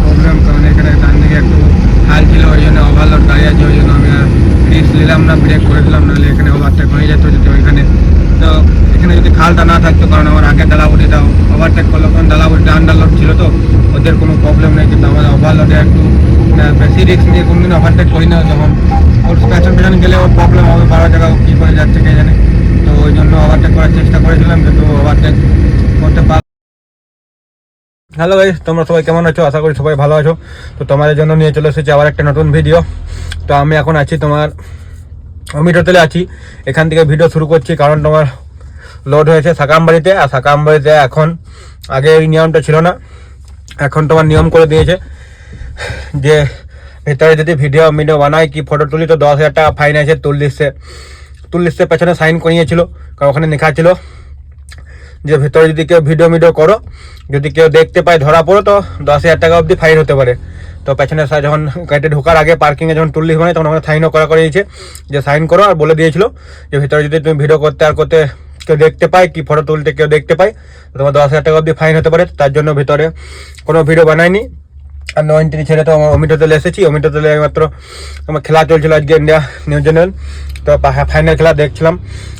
Problem, কারণ এখানে ডান দিকে একটু খাল ছিল, ওই জন্য ওভারলোড গাড়ি আছে, ওই জন্য আমি রিস্ক নিলাম না, ব্রেক করে দিলাম, নাহলে এখানে ওভারটেক হয়ে যেত যদি ওইখানে। তো এখানে যদি খালটা না থাকতো, কারণ আমার আগের ডালাবুটিটা ওভারটেক করলো, কারণ ডালাবুটিটা আন্ডারলোড ছিল, তো ওদের কোনো প্রবলেম নেই। কিন্তু আমাদের ওভারলোডে একটু বেশি রিস্ক নিয়ে কোনদিন ওভারটেক করি না, যখন ওর পেছন গেলে ওর প্রবলেম হবে, 12 জায়গা কী করে যাচ্ছে কে জানে। তো ওই জন্য ওভারটেক করার চেষ্টা করেছিলাম, কিন্তু ওভারটেক করতে পার। হ্যালো গাইস, তোমরা সবাই কেমন আছো? আশা করি সবাই ভালো আছো। তো তোমাদের জন্য নিয়ে চলে এসেছি আবার একটা নতুন ভিডিও। তো আমি এখন আছি তোমার অমিট হোটেলে আছি, এখান থেকে ভিডিও শুরু করছি, কারণ তোমার লোড হয়েছে সাকামবাড়িতে। আর সাকামবাড়িতে এখন আগে এই নিয়মটা ছিল না, এখন তোমার নিয়ম করে দিয়েছে যে ভেতরে যদি ভিডিও বানায় কি ফটো তুলি তো 10,000 টাকা ফাইন আছে। তুললিশে পেছনে সাইন করিয়েছিল, কারণ ওখানে লেখা ছিল যে ভেতরে যদি কেউ ভিডিও করো, যদি কেউ দেখতে পায় ধরা পড়ো, তো 10,000 টাকা অবধি ফাইন হতে পারে। তো পেছনে যখন গাড়িতে ঢোকার আগে পার্কিংয়ে যখন তুললিশ মানে, তখন ওখানে সাইনও করা দিয়েছে যে সাইন করো, আর বলে দিয়েছিল যে ভেতরে যদি তুমি ভিডিও করতে কেউ দেখতে পায় কি ফটো তুলতে কেউ দেখতে পায়, তোমার 10,000 টাকা অবধি ফাইন হতে পারে। তার জন্য ভিতরে কোনো ভিডিও বানায়নি। আর 9 ছেড়ে তো অমিট হোটেলে এসেছি। অমিট হোটেলে মাত্র আমার খেলা চলছিল আজকে, ইন্ডিয়া নিউজিল্যান্ড, তো ফাইনাল খেলা দেখছিলাম।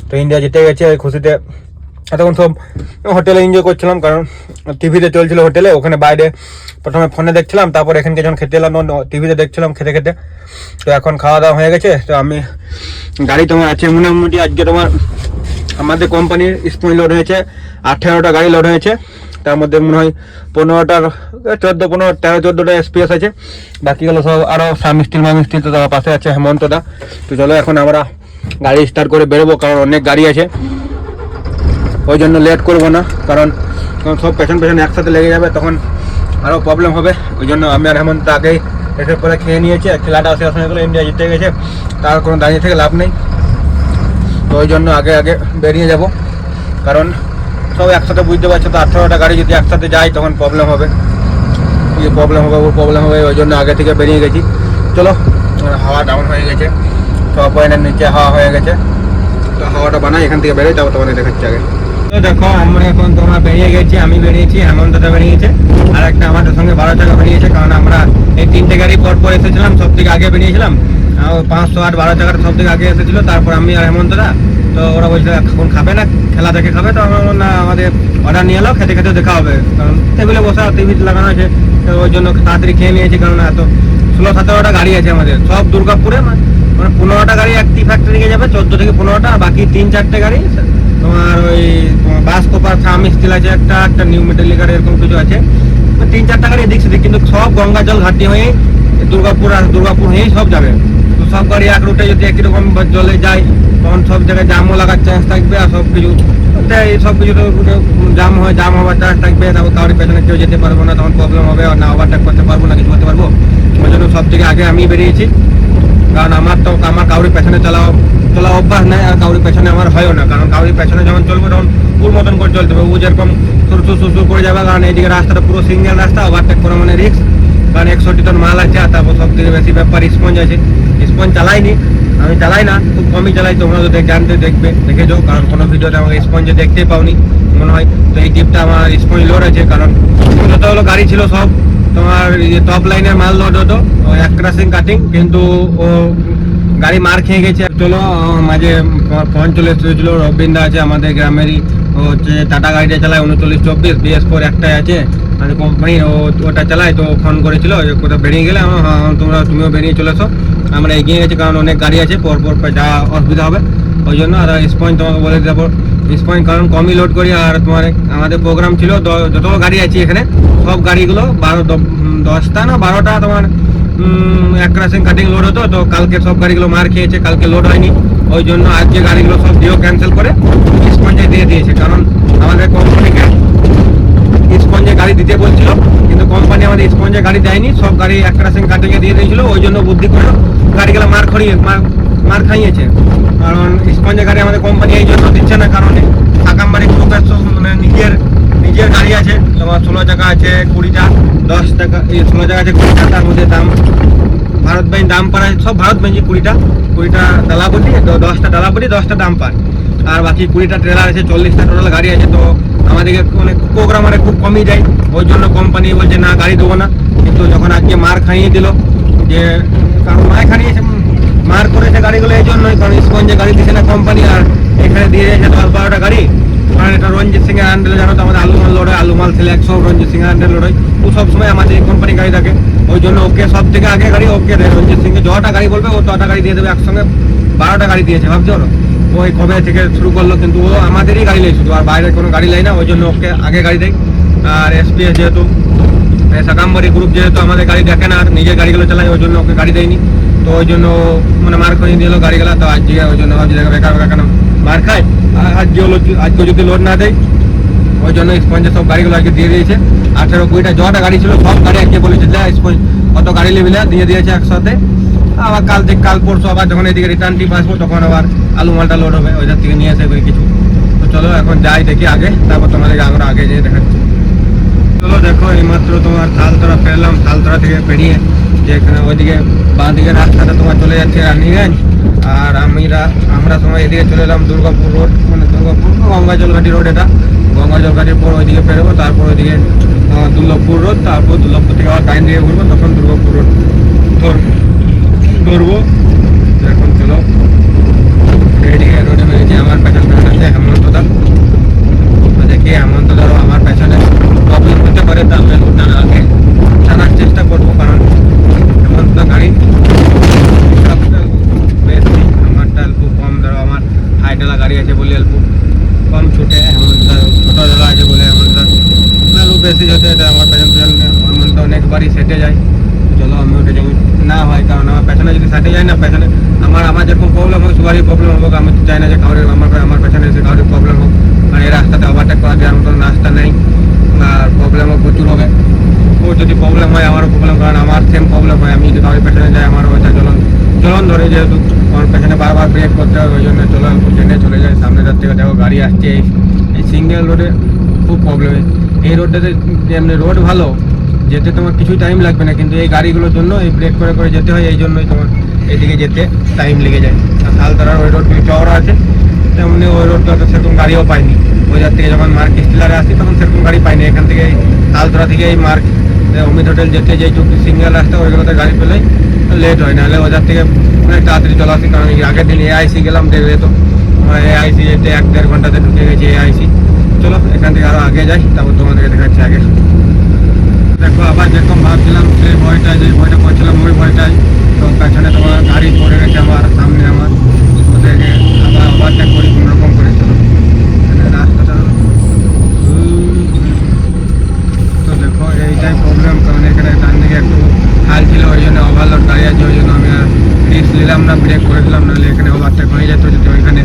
তো ইন্ডিয়া জিতে গেছে, ওই খুশিতে তখন সব হোটেলে এনজয় করছিলাম, কারণ টিভিতে চলছিল হোটেলে। ওখানে বাইরে প্রথমে ফোনে দেখছিলাম, তারপর এখানকে যখন খেতে এলাম টিভিতে দেখছিলাম খেতে খেতে। তো এখন খাওয়া দাওয়া হয়ে গেছে। তো আমি গাড়ি তোমার আছে মোটামুটি আজকে তোমার আমাদের কোম্পানির স্পঞ্জ লোড হয়েছে 18টা গাড়ি লোড হয়েছে। তার মধ্যে মনে হয় 15টার 13-14টা এসপিএস আছে, বাকিগুলো সব আরও সামিস্টিল তো তার পাশে আছে হেমন্তদা। তো চলো এখন আমরা গাড়ি স্টার্ট করে বেরোবো, কারণ অনেক গাড়ি আছে, ওই জন্য লেট করবো না, কারণ সব পেছন একসাথে লেগে যাবে, তখন আরও প্রবলেম হবে। ওই জন্য আমি আর হেমন্ত আগেই এসে পরে খেয়ে নিয়েছি। আর খেলাটা শেষ হয়ে গেলো, ইন্ডিয়া জিতে গেছে, তার কোনো দাঁড়িয়ে থেকে লাভ নেই। তো ওই জন্য আগে বেরিয়ে যাব, কারণ সব একসাথে বুঝতে পারছো তো, 18টা গাড়ি যদি একসাথে যায় তখন প্রবলেম হবে, প্রবলেম হবে। ওই জন্য আগে থেকে বেরিয়ে গেছি। চলো, হাওয়া ডাউন হয়ে গেছে, সব পয়েন্টের নিচে হাওয়া হয়ে গেছে। তো হাওয়াটা বানাই, এখান থেকে বেরোই, তারপর তোমাদের দেখাচ্ছি আগে। তো দেখো আমরা এখন তোমরা বেরিয়ে গেছি, আমি বেরিয়েছি, হেমন্তটা বেরিয়েছে, আর একটা আমাদের সঙ্গে 12 টাকা বেরিয়েছে। কারণ আমরা এই 3টে গাড়ি পর এসেছিলাম, সব থেকে আগে বেরিয়েছিলাম। 500 আর 12 টাকার সব থেকে আগে এসেছিল, তারপর আমি আর হেমন্তরা। তো ওরা বলছে এখন খাবে না, খেলা দেখে খাবে। তো আমরা না, আমাদের অর্ডার নিয়ে এলো, খেতে খেতে দেখা হবে, কারণ টেবিলে বসা টিভি লাগানো আছে। তো ওই জন্য তাড়াতাড়ি খেয়ে নিয়েছি, কারণ এত 16-17টা গাড়ি আছে আমাদের, সব দুর্গাপুরে। মানে 15টা গাড়ি একটি ফ্যাক্টরি যাবে, 14 থেকে 15টা, বাকি 3-4টে গাড়ি তোমার ওই বাস কোপার ফার্ম স্টিল আছে, একটা নিউ মেটালিকার এরকম কিছু আছে। 3-4টা গাড়ি এদিক সেদিক, কিন্তু সব গঙ্গা জল ঘাটি হয়ে দুর্গাপুর হয়েই সব যাবে। তো সব গাড়ি এক রুটে যদি একই রকম জলে যায়, তখন সব জায়গায় জামও লাগার চান্স থাকবে, আর সব কিছু জাম হওয়ার চান্স থাকবে। তারপর কাউরি পেছনে কেউ যেতে পারবো না, তখন প্রবলেম হবে, আর না ওভারটেক করতে পারবো না, কিছু করতে পারবো। ওই জন্য সব থেকে আগে আমি বেরিয়েছি, কারণ আমার কাউরি পেছনে চলা অভ্যাস নেই, আর কাউরি পেছনে আমার হয়ও না। কারণ কাউরি পেছনে যখন চলবো তখন পুর মতন করে চলতে হবে, ও যেরকম সুর করে যাবে। কারণ এইদিকে রাস্তাটা পুরো সিঙ্গেল রাস্তা, ওভারটেক করা মানে রিস্ক, কারণ 160 টন মাল আছে। আর তারপর সব থেকে বেশি ব্যাপার স্পঞ্জ আছে। স্পঞ্জ চালাইনি, আমি চালাই না, খুব কমই চালাই। তোমরা যদি দেখে যাও, কারণ কোনো ভিডিওতে আমাকে স্পঞ্জে দেখতেই পাওনি মনে হয়। তো এই টিপটা আমার স্পঞ্জ লোড আছে, কারণ যতগুলো গাড়ি ছিল সব তোমার টপ লাইনের মাল লোড হতো, এক ক্রাসিং কাটিং, কিন্তু ও গাড়ি মার খেয়ে গেছে। চলো, মাঝে ফোন চলে এসেছিল, রবিন্দা আছে আমাদের গ্রামেরই, ও হচ্ছে টাটা গাড়িটা চালায় 3924 BS4 একটাই আছে আমাদের কোম্পানি, ওটা চালায়। তো ফোন করেছিল যে কোথাও বেরিয়ে গেলে, তুমিও বেরিয়ে চলে এসো, আমরা এগিয়ে গেছি, কারণ অনেক গাড়ি আছে, পরপর যাওয়া অসুবিধা হবে। ওই জন্য আর স্পঞ্জ তোমাকে বলে দেবো, স্পঞ্জ কারণ কমই লোড করি। আর তোমার আমাদের প্রোগ্রাম ছিল যতগুলো গাড়ি আছে এখানে, সব গাড়িগুলো 10টা না 12টা তোমার এক ক্রাসিং কাটিং লোড হতো। তো কালকে সব গাড়িগুলো মার খেয়েছে, কালকে লোড হয়নি। ওই জন্য আজকে গাড়িগুলো সব ক্যান্সেল করে স্পঞ্জে দিয়ে দিয়েছে, কারণ আমাদের কোম্পানিকে স্পঞ্জে গাড়ি দিতে বলছিল, কিন্তু কোম্পানি আমাদের স্পঞ্জে গাড়ি দেয়নি, সব গাড়ি এক ক্রাসিং কাটিংয়ে দিয়ে দিয়েছিল। ওই জন্য বুদ্ধি করে গাড়িগুলো মার খাইয়েছে, কারণ স্পঞ্জে গাড়ি আমাদের কোম্পানি এই জন্য দিচ্ছে না, কারণ সাকামবাড়ি গ্রুপের মানে নিজের গাড়ি আছে তোমার 16 চাকা আছে 20টা, 10 টাকা 16 চাকা আছে 20টা, তার মধ্যে দাম ভারত বাইন দাম পাড়ায়, সব ভারত বাইন 20টা ডালাবটি, 10টা ডালাবটি, 10টা দাম পায়, আর বাকি 20টা ট্রেলার আছে, 40টা টোটাল গাড়ি আছে। তো আমাদেরকে মানে প্রোগ্রামারে খুব কমই যায়, ওই জন্য কোম্পানি বলছে না গাড়ি দেবো না। কিন্তু মার খাইয়ে দিল, যে কারণ মার খাইয়েছে, মার করেছে গাড়িগুলো এই জন্যই, কারণ স্পঞ্জে গাড়ি দিচ্ছে না কোম্পানি, আর এখানে দিয়ে দিয়েছে 10-12টা গাড়ি। কারণ এটা রঞ্জিত সিং এর আন্ডারে, জানো তো আমাদের আলু মাল লোড হয়, আলু মাল সিলেক্ট সব রঞ্জিত সিং এর আন্ডারে লোড হয়। ও সবসময় আমাদের এই কোম্পানি গাড়ি থাকে, ওই জন্য ওকে সব থেকে আগে গাড়ি ওকে দেয়। রঞ্জিত সিংকে যটা গাড়ি বলবে ও তটা গাড়ি দিয়ে দেবে, একসঙ্গে 12টা গাড়ি দিয়েছে, ভাবছো? ওই কবে থেকে শুরু করলো, কিন্তু ও আমাদেরই গাড়ি নেই শুধু, আর বাইরের কোনো গাড়ি নেয় না, ওই জন্য ওকে আগে গাড়ি দেয়। আর এসপিএস যেহেতু শাকাম্বরী গ্রুপ যেহেতু আমাদের গাড়ি দেখে না, আর নিজের গাড়িগুলো চালায়, ওই জন্য ওকে গাড়ি দেয়নি। তো ওই জন্য মানে মার খাইয়ে দিল গাড়িগুলো। তো আজকে ওই জন্য ভাবছি বেকার বেকার কেন মার খায়, আজকে যদি লোড না দেয়, ওই জন্য স্পঞ্জে সব গাড়িগুলো আজকে দিয়ে দিয়েছে। 18-20টা যটা গাড়ি ছিল সব গাড়ি আজকে বলেছে স্পঞ্জ কত গাড়ি লেবিলা দিয়ে দিয়েছে একসাথে। আবার কাল পরশু আবার যখন এদিকে রিটার্ন টিপ আসবো, তখন আবার আলু মালটা লোড হবে, ওইটার থেকে নিয়ে আসে কিছু। তো চলো এখন যাই দেখি আগে, তারপর তোমাদেরকে আমরা আগে যেয়ে দেখাচ্ছি। চলো দেখো, এইমাত্র তোমার থালতলা ফেরলাম, থালতলা থেকে বেরিয়ে যে এখানে ওইদিকে বাঁ দিকের রাস্তাটা তোমার চলে যাচ্ছে রানীগঞ্জ, আর আমরা সময় এদিকে চলে এলাম দুর্গাপুর রোড, মানে দুর্গাপুর গঙ্গাজলঘাটি রোড। এটা গঙ্গাজলঘাটির পর ওইদিকে বেরোবো, তারপর ওইদিকে দুর্লভপুর রোড, তারপর দুর্লভপুর থেকে আবার ডাইন দিকে ঘুরবো, তখন দুর্গাপুর রোড ধরবো। এখন চলো এদিকে রোডে বেরিয়েছি, আমার পেছন আছে হেমন্তদা। তো দেখি হেমন্তদারও আমার পেছনে প্রবলেম হতে পারে, তা আমি আগে জানার চেষ্টা করবো, কারণ হেমন্তদা গাড়ি বেশি, আমারটা অল্প কম, ধরো আমার হাইডালা গাড়ি আছে বলে অল্প কম ছুটে, হেমন্তদা ছোটোডালা আছে বলে হেমন্তদা বেশি যেতে, এটা আমার পেছন হেমন্ত অনেকবারই সেটে যায়। চলো আমি ওটা যাই না হয়, কারণ আমার পেছনে যদি সেটে যায় না, পেছনে আমার যেরকম প্রবলেম হোক সবারই প্রবলেম হোক, আমি তো চাই না যে কারোর আমার পেছনে এসে কারোর প্রবলেম হোক। কারণ এই রাস্তাতে ওভারটেক করা দেওয়ার মতন রাস্তা নেই, আর প্রবলেমও প্রচুর হবে। ও যদি প্রবলেম হয় আমারও প্রবলেম, কারণ আমার সেম প্রবলেম হয়, আমি যদি কারোর পেছনে যাই আমারও ওইটা জ্বলন ধরে, যেহেতু আমার পেছনে বারবার ব্রেক করতে হবে, ওই জন্য চলো ট্রেনে চলে যায়। সামনে যার থেকে দেখো গাড়ি আসছে, এই সিঙ্গেল রোডে খুব প্রবলেম। এই রোডটাতে এমনি রোড ভালো, যেতে তোমার কিছু টাইম লাগবে না, কিন্তু এই গাড়িগুলোর জন্য এই ব্রেক করে করে যেতে হয়, এই জন্যই তোমার এইদিকে যেতে টাইম লেগে যায়। আর শালতলার ওই রোডগুলি চওড়া আছে, তেমনি ওই রোডটাতে সেরকম গাড়িও পাইনি। ওই যার থেকে যখন মার্ক স্টিলারে আসি তখন সেরকম গাড়ি পাইনি। এখান থেকে শালতলা থেকে এই মার্ক অমিত হোটেল যেতে যেই সিঙ্গেল রাস্তা, ওইগুলোতে গাড়ি পেলেই লেট হয়, নাহলে ওই যার থেকে অনেক তাড়াতাড়ি চলে আসি। কারণ আগের দিন এআইসি গেলাম, দেখলে তো এআইসি যেতে 1-1.5 ঘন্টাতে ঢুকে গেছি এআইসি। চলো এখান থেকে আরও আগে যাই, তারপর তোমাদেরকে দেখাচ্ছি আগে। দেখো আবার যেরকম ভাবছিলাম সেই ভয়টা, যে ভয়টা করছিলাম ওই ভয়টাই, তো পেছনে তোমার গাড়ি পড়ে গেছে আমার সামনে, আমার ওদেরকে আবার ওভারটেক করি কোনো রকম করে। চলো রাস্তাটা তো দেখো এইটাই প্রবলেম, কারণ এখানে ডান দিকে একটু খাল ছিল, ওই জন্য ওভারলোড গাড়ি আছে, ওই জন্য আমি আর রিস্ক নিলাম না, ব্রেক করেছিলাম, নাহলে এখানে ওভারটেক হয়ে যেত যদি ওইখানে।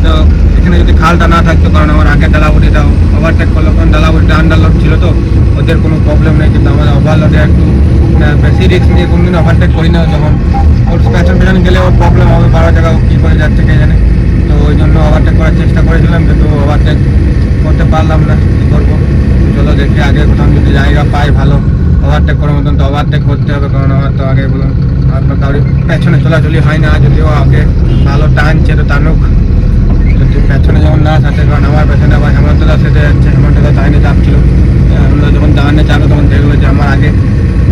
তো এখানে যদি খালটা না থাকতো, কারণ আমার আগের ডালাবুটিটা ওভারটেক করলো, কারণ ডালাবুটিটা আন্ডারলোড ছিল, তো ওদের কোনো প্রবলেম নেই। কিন্তু আমার ওভারলোডে একটু বেশি রিস্ক নিয়ে কোনদিন ওভারটেক করি না, যখন ওর পেছন গেলে ওর প্রবলেম হবে, 12 জায়গা কী করে যাচ্ছে কে জানে। তো ওই জন্য ওভারটেক করার চেষ্টা করেছিলাম, কিন্তু ওভারটেক করতে পারলাম না, কী করবো। চলো দেখি আগে কোথাও যদি জায়গা পাই ভালো ওভারটেক করার মতন, তো ওভারটেক করতে হবে, কারণ আমার তো আগে বলুন আপনার কারোর পেছনে চলাচলি হয় না, যদিও আগে ভালো টানছে তো টানুক, যদি পেছনে যেমন না সাথে, কারণ আমার পেছনে আবার হেমন্তদা সেটে যাচ্ছে, হেমন্তদা টাইনে চাপছিল। আমরা যখন দাঁড়ানে চাপে তখন দেখলো যে আমার আগে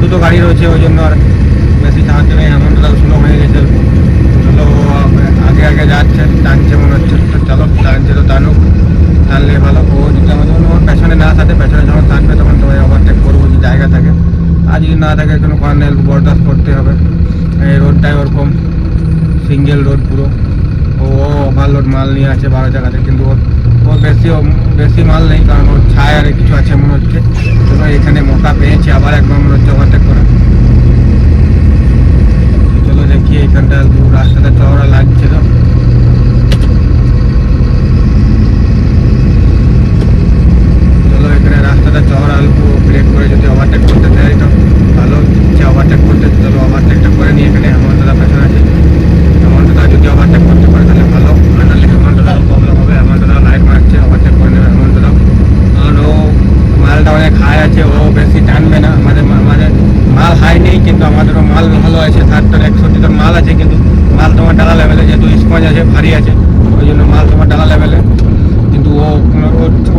দুটো গাড়ি রয়েছে, ওই জন্য আর বেশি চাহাতে নেই, হেমন্তদা স্লো হয়ে গেছে। চলো আগে আগে যাচ্ছে, টানছে মনে হচ্ছে, তো চলো টানছে তো টানুক, টানলে ভালো। ও যদি আমার যখন ওর পেছনে না থাকে, পেছনে যখন থাকবে তখন তো ওভারটেক করবো যদি জায়গা থাকে, আর যদি না থাকে কোনো কারণে বরদাস্ত করতে হবে। এই রোডটাই ওরকম সিঙ্গেল রোড পুরো, ও ওভারলোড মাল নিয়ে আছে 12 জায়গাতে, কিন্তু ওর বেশি মাল নেই, কারণ ওর ছায়ার কিছু আছে মনে হচ্ছে। তো এখানে মৌকা পেয়েছে আবার একবার মনে হচ্ছে ওভারটেক করা। চলো দেখি এখানটা রাস্তাটা চওড়া লাগছে, তো চলো এখানে রাস্তাটা চওড়া, অল্প ব্রেক করে যদি ওভারটেক করতে দেয় তো ভালো, ইচ্ছা ওভারটেক করতে। চলো ওভারটেকটা করে নিই, এখানে হেমন্তদা পেছনে আছে, হেমন্তদা যদি ওভারটেক করতে পারে তাহলে ভালো, নাহলে হেমন্তদার প্রবলেম হবে। হেমন্তদা লাইট মারছে, ওভারটেক করে নেবে হেমন্তদা, কারণ ও মালটা অনেক হাই আছে, ও বেশি টানবে না। আমাদের মাল হাই নেই, কিন্তু আমাদেরও মাল ভালো আছে, 60-61 টন মাল আছে, কিন্তু মাল তোমার ডালা লেভেলে, যেহেতু স্পঞ্জ আছে ভারী আছে, ওই জন্য মাল তোমার ডালা লেভেলে। কিন্তু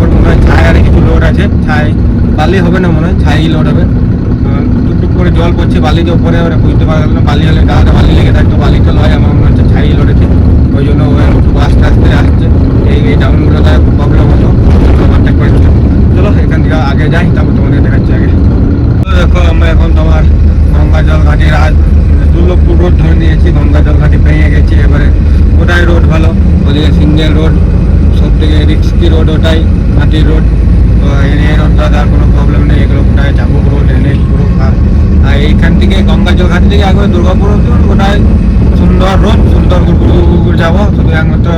ওর মনে হয় ছাই আর কিছু লোড আছে, ছাই বালি হবে না মনে হয়, ছাই লোড হবে। টুকটুক করে জল পড়ছে বালি যে উপরে ওরা বুঝতে পারল না, বালি হলে গাড়িটা বালি লেগে থাকতো, বালি তো লয় আমার মনে হচ্ছে ছাই লড়েছে, ওই জন্য ও একটু আস্তে আস্তে আসছে। এই ডাউনগুলোতে প্রবলেম হতো, ওভারটেক করেছিল। চলো এখান থেকে আগে যাই, তারপর তোমাদের দেখাচ্ছি আগে। তো দেখো আমরা এখন তোমার গঙ্গা জল ঘাটির দুর্লভপুর রোড ধরে নিয়েছি, গঙ্গা জল ঘাটি পেরিয়ে গেছি। এবারে ওটাই রোড ভালো, ওদিকে সিঙ্গেল রোড, সব থেকে রিক্সি রোড ওটাই, মাটির রোড। তো এই রোডটা আর কোনো প্রবলেম নেই, এগুলো ওটাই চাবুক রোড, এনে পুরো। আর এইখান থেকে গঙ্গা জল ঘাটি থেকে আগে দুর্গাপুর ওটাই সুন্দর রোড, সুন্দর গুড় যাবো। শুধু একমাত্র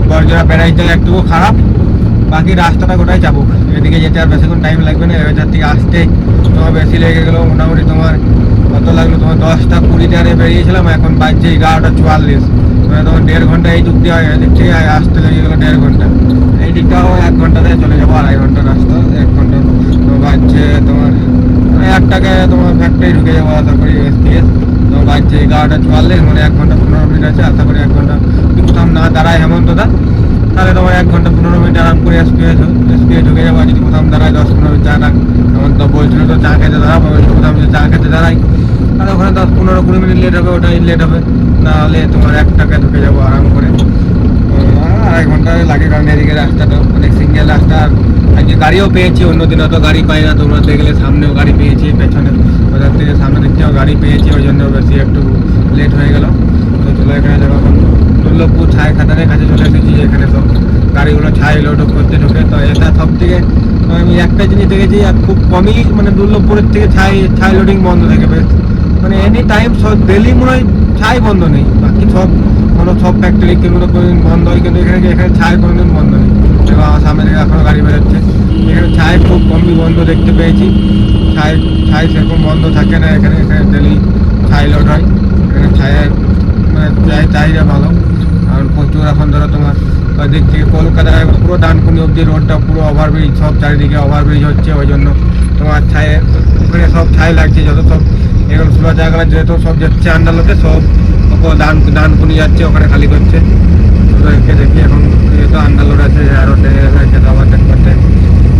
বর্জরা বেড়াইতে একটু খারাপ, বাকি রাস্তাটা গোটাই চাবুক। এদিকে যেতে আর বেশিক্ষণ টাইম লাগবে না, এবার থেকে আসতে তোমার বেশি লেগে গেলো। মোটামুটি তোমার কত লাগলো, তোমার 10টা 20 বেরিয়েছিলাম, এখন বাজছে 11টা 44, মানে তোমার 1.5 ঘন্টা এই দিক দিয়ে, এদিক থেকে আসতে লেগে গেলো 1.5 ঘন্টা। এই দিকটাও 1 ঘন্টাতে চলে যাবো, 2.5 ঘন্টা রাস্তা, 1 ঘন্টা। তো বাজছে তোমার 1টাকে তোমার ফ্যাক্টরি ঢুকে যাবো আশা করি এসপিএস। তো বাজছে 11টা 44, মানে 1 ঘন্টা 15 মিনিট আছে, আশা করি 1 ঘন্টা কোথাও না দাঁড়ায় হেমন্তদা, তাহলে তোমার 1 ঘন্টা 15 মিনিট আরাম করে এসপিএস ঢুকে যাবো। যদি কোথাও দাঁড়ায় 10-15 মিনিট চা না, আমার তো বলছিল তো চা খেতে দাঁড়াবো, কোথাও যদি চা খেতে দাঁড়াই তাহলে ওখানে 10-15-20 মিনিট লেট হবে, ওটাই লেট হবে। নাহলে তোমার 1টাকে ঢুকে যাবো আরাম করে। 2.5 ঘন্টা লাগে, কারণ এদিকে রাস্তাটা অনেক সিঙ্গেল রাস্তা। আর আজকে গাড়িও পেয়েছি, অন্যদিন অত গাড়ি পাই না, তোমরা দেখলে সামনেও গাড়ি পেয়েছি, পেছনে ওদের থেকে সামনে দিক থেকেও গাড়ি পেয়েছি, ওই জন্য বেশি একটু লেট হয়ে গেল। তো চলো এখানে যাবো দুর্লভপুর ছাই খাদানের কাছে চলে এসেছি, এখানে সব গাড়িগুলো ছাই লোড করতে ঢুকে। তো এটা সব থেকে আমি একটা জিনিস দেখেছি, আর খুব কমই মানে দুর্লভপুরের থেকে ছাই লোডিং বন্ধ থাকে বেশ, মানে এনি টাইম সব ডেলি মনে হয় ছাই বন্ধ নেই। বাকি সব ফ্যাক্টরি কোনো বন্ধ হয়, কিন্তু এখানে ছাই কোনোদিন বন্ধ নেই। এবং আমার সামনে থেকে এখনো গাড়ি বেরোচ্ছে, এখানে ছাই খুব কমই বন্ধ দেখতে পেয়েছি। ছাই সেরকম বন্ধ থাকে না এখানে ডেলি ছাই লোড হয়। এখানে ছায়ের মানে চাহিদা ভালো, কারণ প্রচুর এখন ধরো তোমার ওই দিক থেকে কলকাতায় পুরো ডানকুনি অব্দি রোডটা পুরো ওভারব্রিজ, সব চারিদিকে ওভারব্রিজ হচ্ছে, ওই জন্য তোমার ছায়ের ওখানে সব ছাই লাগছে। যত সব এরকম ছোটো জায়গাটা যেহেতু সব যাচ্ছে আন্ডালোতে, সব ডানকুনি যাচ্ছে, ওখানে খালি করছে। তো একে দেখি এখন যেহেতু আন্ডালোড আছে, আরও রয়েছে তো ওভারটেক করতে,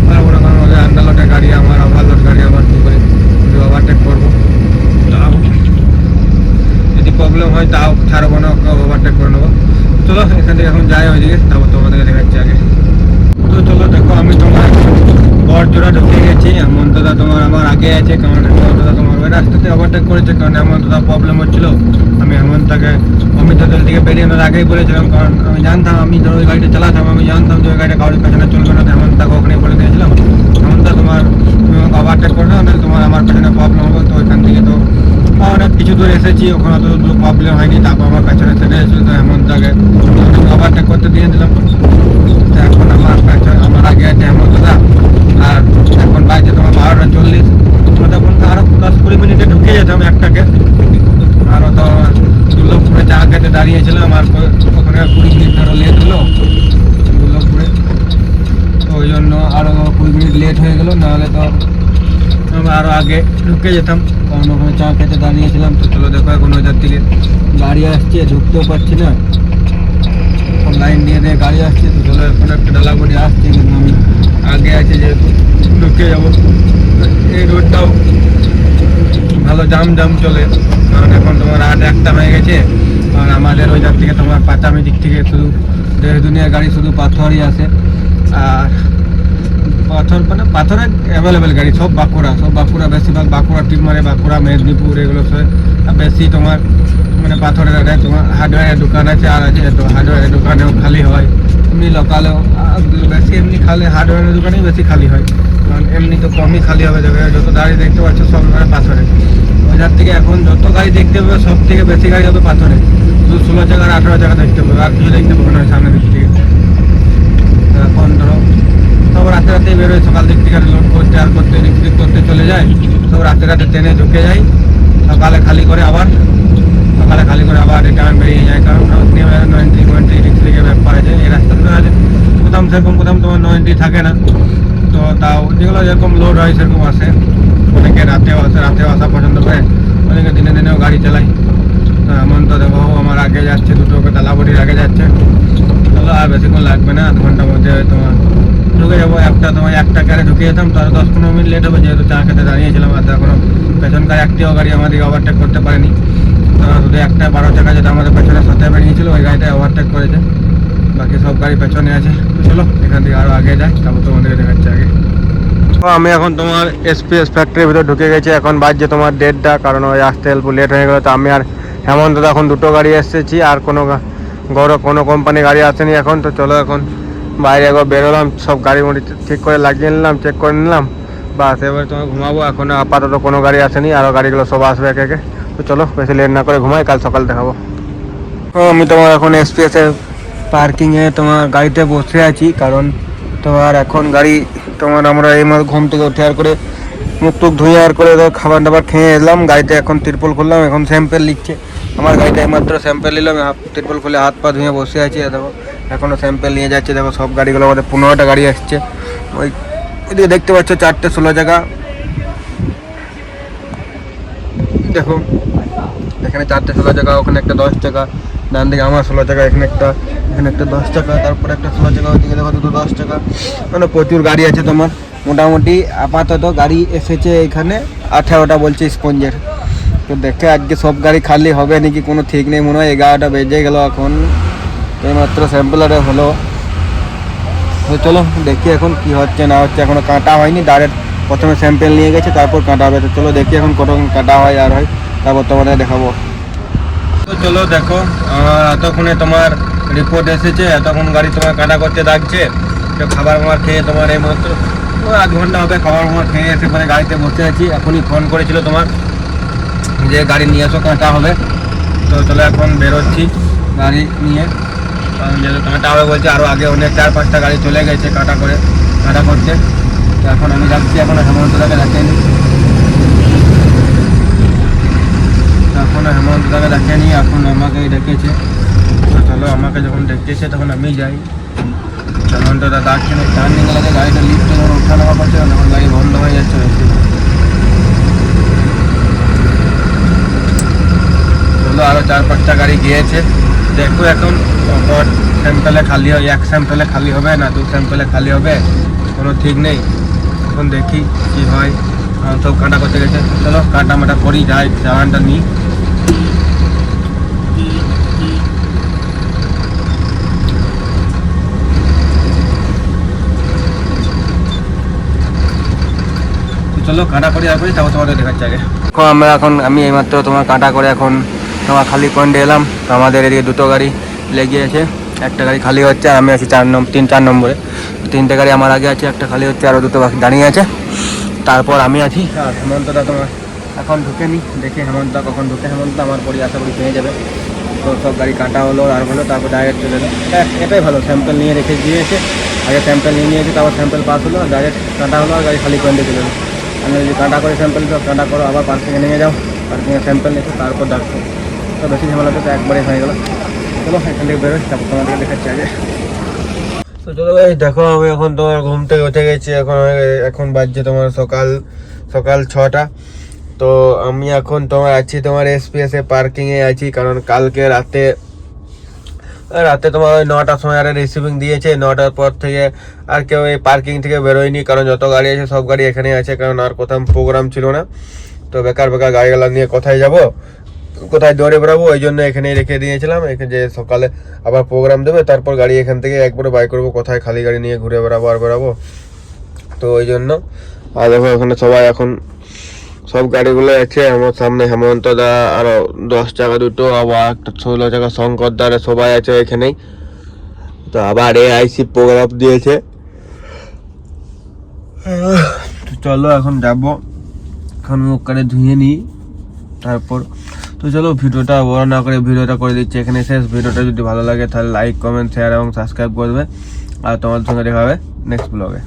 আর মনে করেন ওদের আন্ডালোডের গাড়ি আমার, ওভারলোড গাড়ি আমার, কী করে যদি ওভারটেক করবো, তাও যদি প্রবলেম হয় তাও ছাড়বো না, ওকে ওভারটেক করে নেবো। চলো এখান থেকে এখন যাই ওইদিকে, তারপর তোমাদেরকে দেখাচ্ছি আগে। তো চলো দেখো আমি তোমার বড়জোড়া ঢুকে গেছি। হেমন্তদা তোমার আমার আগে আছে, কারণ হেমন্তদা তোমার ওই রাস্তাতে ওভারটেক করেছে, কারণ হেমন্তদা প্রবলেম হচ্ছিলো। আমি হেমন্তকে অমিতদের দিকে বেরিয়ে আগেই বলেছিলাম, কারণ আমি জানতাম, আমি ধরো ওই গাড়িটা চালাতাম, আমি জানতাম যে ওই গাড়িটা কারোর পেছনে চলবে না। হেমন্তকে ওখানে বলে দিয়েছিলাম, হেমন্তদা তোমার ওভারটেক করে না, তোমার আমার পেছনে প্রবলেম হবে। তো ওইখান থেকে তো অনেক কিছু দূর এসেছি, ওখানে তো প্রবলেম হয়নি। তারপর আমার পেছনে সেটা এসেছিল, তো হেমন্তকে ওভারটেক করতে দিয়ে দিলাম। তো এখন আমার আগে আছে হেমন্তদা, আর এখন বাজছে তোমার 12টা 40, তখন আরও 10-20 মিনিটে ঢুকে যেতাম 1টাকে। আরও তো দুর্লভপুরে চা খেতে দাঁড়িয়েছিলাম, আর ওখানে 20 মিনিট ধরো লেট হলো দুর্লভপুরে, তো ওই জন্য আরও 20 মিনিট লেট হয়ে গেলো, নাহলে তো আমরা আরও আগে ঢুকে যেতাম, কারণ ওখানে চা খেতে দাঁড়িয়েছিলাম। তো চলো দেখো এখন ওইটার দিকে গাড়ি আসছে, ঢুকতেও পারছি না, সব লাইন দিয়ে গাড়ি আসছে। তো চলো এখন একটা ডালাগুড়ি আসছে, কিন্তু আমি আগে আছে যেহেতু ঢুকে যাবো। এই রোডটাও ভালো জাম চলে, কারণ এখন তোমার রাত 1টা হয়ে গেছে। আর আমাদের ওই দিক থেকে তোমার পাতামি দিক থেকে শুধু দেশ দুনিয়ার গাড়ি শুধু পাথরই আসে, আর পাথরের অ্যাভেলেবেল গাড়ি সব বাঁকুড়া বেশিরভাগ বাঁকুড়া টিপ মারে, বাঁকুড়া মেদিনীপুর এগুলো বেশি তোমার মানে পাথরের তোমার হার্ডওয়্যারের দোকান আছে, আর আছে তো হার্ডওয়্যারের দোকানেও খালি হয়, এমনি লোকালেও বেশি এমনি খালি হার্ডওয়্যারের দোকানেই বেশি খালি হয়, কারণ এমনি তো কমই খালি হবে। যত গাড়ি দেখতে পাচ্ছ সব পাথরে, ওইটার থেকে এখন যত গাড়ি দেখতে পাবে সব থেকে বেশি গাড়ি হবে পাথরে, শুধু 16 চাকার 18 চাকা দেখতে পাবে, আর কিছু দেখতে পাবে না সামনের দিক থেকে। এখন ধরো সব রাতে বেরোয়, সকাল দিক থেকে লোড করতে আর করতে চলে যায়, সব রাতে ট্রেনে ঢুকে যায়, সকালে খালি করে আবার রিটার্ন বেরিয়ে যায়। কারণ 90 রিক্স থেকে ব্যাপার আছে, এই রাস্তাগুলো আছে কোথাও সেরকম, কোথাও তোমার 90 থাকে না। তো তাও যেগুলো যেরকম লোড হয় সেরকম আসে, অনেকে রাতেও আসা পছন্দ করে, অনেকে দিনেও গাড়ি চালায়। এমন তো দেখো আমার আগে যাচ্ছে, দুটো ডালাবড়ির আগে যাচ্ছে। চলো আর বেশিক্ষণ লাগবে না, 1 ঘন্টার মধ্যে তোমার ঢুকে যাবো তোমার একটা গাড়ি ঢুকে যেতাম, তাহলে 10-15 মিনিট লেট হবে, যেহেতু চা খেতে দাঁড়িয়েছিলাম। আর এখনো পেছনকার একটিও গাড়ি আমাদেরকে ওভারটেক করতে পারেনি। শুধু একটা 12 চাকা যেটা আমাদের পেছনের সাথে বেরিয়েছিল, ওই গাড়িটা ওভারটেক করেছে, বাকি সব গাড়ি পেছনে আছে। তো চলো এখান থেকে আরও আগে যাই, তারপর তোমাদেরকে দেখাচ্ছি আগে। আমি এখন তোমার এসপিএস ফ্যাক্টরির ভিতর ঢুকে গেছি। এখন বাজছে তোমার 1:30, কারণ ওই আসতে অল্প লেট হয়ে গেলো। তো আমি আর হেমন্ত এখন দুটো গাড়ি এসেছি, আর কোনো কোম্পানি গাড়ি আসেনি এখন। তো চলো এখন বাইরে একবার বেরোলাম, সব গাড়ি মুড়ি ঠিক করে লাগিয়ে নিলাম, চেক করে নিলাম, বাস এবার তোমার ঘুমাবো। এখন আপাতত কোনো গাড়ি আসেনি, আরও গাড়িগুলো সব আসবে একে একে। তো চলো বেশি লেট না করে ঘুমাই, কাল সকাল দেখাবো। আমি তোমার এখন এসপিএসের পার্কিংয়ে তোমার গাড়িতে বসে আছি, কারণ তোমার এখন গাড়ি তোমার আমরা এই ঘুম থেকে উঠে আর করে মুখ টুক ধুয়ে আর করে খাবার দাবার খেয়ে এলাম। গাড়িতে এখন তিরপল খুললাম, এখন স্যাম্পেল নিচ্ছে আমার গাড়িতে। এইমাত্র স্যাম্পেল নিলাম, তিরপল খুলে হাত পা ধুয়ে বসে আছি। দেখো এখনও স্যাম্পেল নিয়ে যাচ্ছে। দেখো সব গাড়িগুলো আমাদের 15টা গাড়ি আসছে। ওইদিকে দেখতে পাচ্ছ 4টে 16 জায়গা। দেখো এখানে 4টে 16 টাকা, ওখানে একটা 10 টাকা, ডান দিকে আমার 16 টাকা, এখানে একটা 10 টাকা, তারপরে একটা 16 টাকা, ওইদিকে দেখো দুটো 10 টাকা। মানে প্রচুর গাড়ি আছে তোমার। মোটামুটি আপাতত গাড়ি এসেছে এখানে 18টা বলছে স্পঞ্জের। তো দেখে আজকে সব গাড়ি খালি হবে নাকি কোনো ঠিক নেই, মনে হয় 11টা বেজে গেল এখন, এইমাত্র স্যাম্পলারে হলো। তো চলো দেখি এখন কি হচ্ছে না হচ্ছে। এখনো কাটা হয়নি, ডাইরেক্ট প্রথমে স্যাম্পেল নিয়ে গেছে, তারপর কাটা হবে। তো চলো দেখি এখন কত কাটা হয় আর হয়, তারপর তোমাদের দেখাবো। তো চলো দেখো এতক্ষণে তোমার রিপোর্ট এসেছে। এতক্ষণ গাড়ি তোমার কাটা করতে ডাকছে। তো খাবার মার খেয়ে তোমার এই মাত্র 8 ঘন্টা হবে খাবার মার খেয়ে এসে পরে গাড়িতে বসে আছি। এখনই ফোন করেছিল তোমার যে গাড়ি নিয়ে এসো, কাটা হবে। তো চলো এখন বেরোচ্ছি গাড়ি নিয়ে, কারণ যেহেতু কাটা হবে বলছে। আরও আগে অনেক 4-5টা গাড়ি চলে গেছে কাটা করতে। তো এখন আমি যাচ্ছি, এখন হেমন্তদাকে দেখেনি, এখনও হেমন্তদাকে দেখেনি, এখন আমাকেই ডেকেছে। তো চলো আমাকে যখন ডেকেছে তখন আমি যাই। হেমন্তদা ডাকছে না, টার্নিং লাগে গাড়িটা লিফটে যখন ওঠা নামা করছে, তখন গাড়ি বন্ধ হয়ে যাচ্ছে বেশি। চলো আরও 4-5টা গাড়ি গিয়েছে, দেখো এখন স্যাম্পেলে খালি হয়, 1 স্যাম্পেলে খালি হবে না 2 স্যাম্পেলে খালি হবে, কোনো ঠিক নেই। এখন দেখি কি হয়। সব কাটা করতে গেছে, চলো কাটা মাটা করি, যাই চালানটা নিই। চলো কাটা করি আর করি, তারপর তোমাদের দেখাচ্ছি আগে। আমি এইমাত্র তোমার কাটা করে এখন তোমার খালি পয়েন্টে এলাম। তো আমাদের এদিকে দুটো গাড়ি লেগে আছে, একটা গাড়ি খালি হচ্ছে, আর আমি আছি 4 নম্বরে। 3টে গাড়ি আমার আগে আছে, একটা খালি হচ্ছে, আরও দুটো বাকি দাঁড়িয়ে আছে। তারপর আমি আছি, আর হেমন্তদা তোমার এখন ঢুকেনি। দেখে হেমন্তদা কখন ঢুকে, হেমন্ত আমার পরি আশা করি পেয়ে যাবে। তো সব গাড়ি কাটা হলো আর হলো, তারপর ডাইরেক্ট চলে এলো। এটাই ভালো, স্যাম্পেল নিয়ে রেখে দিয়েছে, আগে স্যাম্পেল নিয়েছে, তারপর স্যাম্পেল পাস হলো, ডাইরেক্ট কাটা হলো আর গাড়ি খালি পয়েন্টে চলে এলো। আমি যদি কাটা করে স্যাম্পেল তো কাটা করো, আবার পার্কিংয়ে নিয়ে যাও, পার্কিংয়ে স্যাম্পেল নিতে, তারপর ডাকছো। তো বেশি ঝামেলাতে তো একবারে হয়ে গেলো। চলো এখান থেকে বেরোই, তারপর তোমাদেরকে দেখাচ্ছি আগে। তো চলো এই দেখো আমি এখন তোমার ঘুম থেকে উঠে গেছি। এখন বাজছে তোমার সকাল 6টা। তো আমি এখন তোমার আছি তোমার এসপিএসে পার্কিংয়ে আছি, কারণ কালকে রাতে তোমার ওই 9টার সময় আর রিসিভিং দিয়েছে। 9টার পর থেকে আর কেউ এই পার্কিং থেকে বেরোয়নি, কারণ যত গাড়ি আছে সব গাড়ি এখানে আছে, কারণ আর কোথাও প্রোগ্রাম ছিল না। তো বেকার গাড়িগুলো নিয়ে কোথায় যাব, কোথায় দৌড়ে বেরোবো, ওই জন্য এখানেই রেখে দিয়েছিলাম। এখানে যে সকালে আবার প্রোগ্রাম দেবে, তারপর গাড়ি এখান থেকে একবারে বাই করবো, কোথায় খালি গাড়ি নিয়ে ঘুরে বেড়াবো। তো ওই জন্য আর দেখো এখানে সবাই এখন সব গাড়িগুলো আছে। আমার সামনে হেমন্তদা, আরো 10 টাকা দুটো, আবার একটা 16 টাকা শঙ্কর দ্বারা, সবাই আছে এখানেই। তো আবার AIC প্রোগ্রাম দিয়েছে। চলো এখন যাবো, এখন মুখ কাটে ধুয়ে নিই তারপর। তো চলো ভিডিওটা বড় না করে ভিডিওটা করে দিচ্ছি এখানে শেষ। ভিডিওটা যদি ভালো লাগে তাহলে লাইক, কমেন্ট, শেয়ার এবং সাবস্ক্রাইব করবে। আর তোমাদের সঙ্গে দেখা হবে নেক্সট ব্লগে।